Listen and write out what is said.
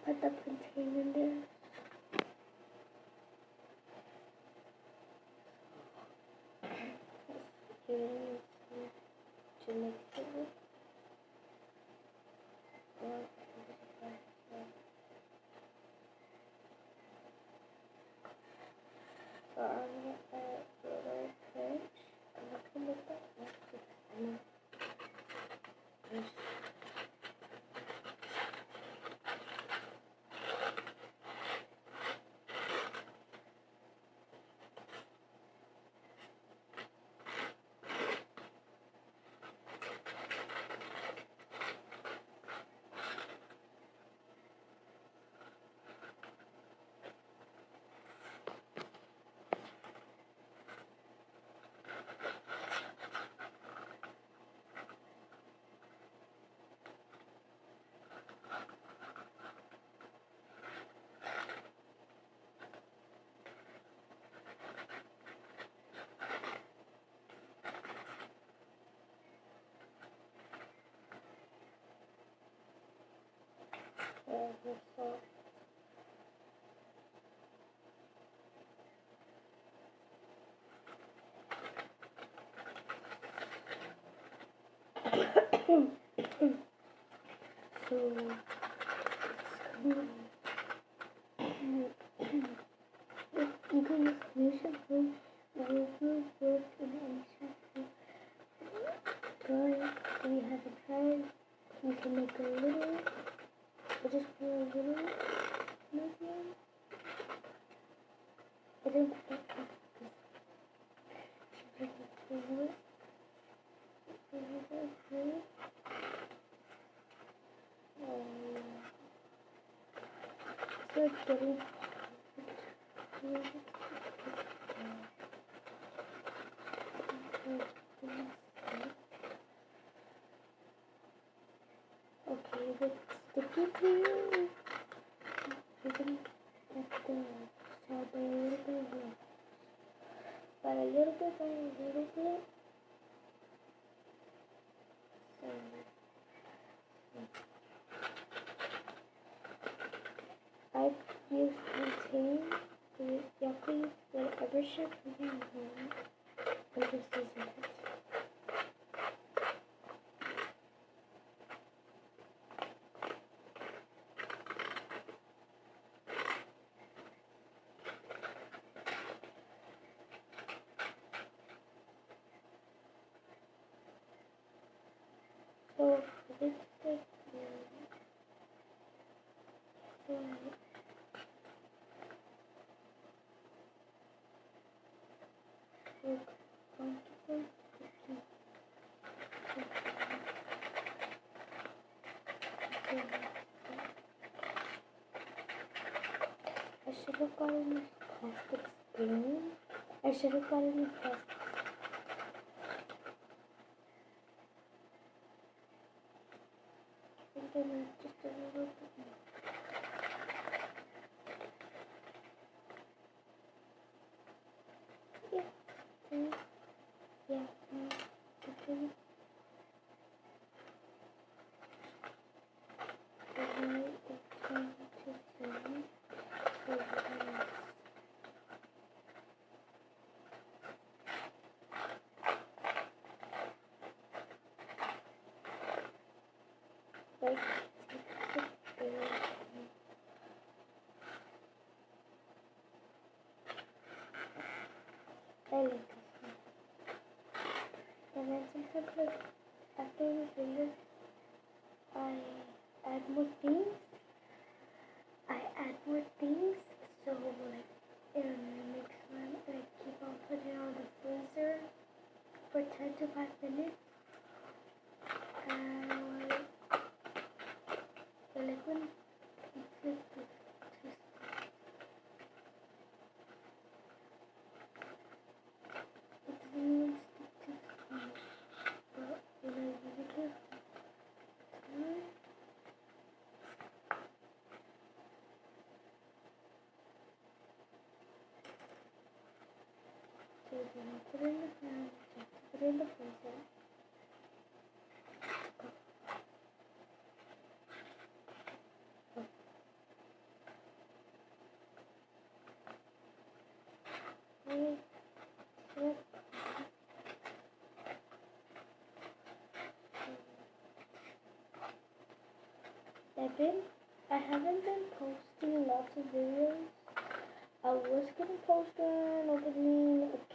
put the plantain in there. To mix it with. So I'm gonna add a little pinch. I'm not gonna make that much because I know. The salt. So you can use new shampoo, shampoo, soap, and any shampoo. But we haven't tried. You can make a little, or just put a little medium. I didn't put that much because she doesn't feel it. It's like getting okay, if it's sticky to you, you can get the salt by a little bit, by a little bit, by a little bit. So, I've used plantain. Y'all can use whatever shampoo you want. I'm just using it. So this is I should have gotten this plastic spoon. I should have gotten this plastic. And then just a little bit more. Yeah. Okay. Like, I like this one. And then sometimes, like, after the video, I add more things. So, like, in the next one, I keep on putting it on the freezer for 10 to 5 minutes. And, like, when it's like just it doesn't even stick to the spoon. But when I use it carefully, so then I put it in the pan, put it in the freezer. I haven't been posting lots of videos. I was gonna post one opening a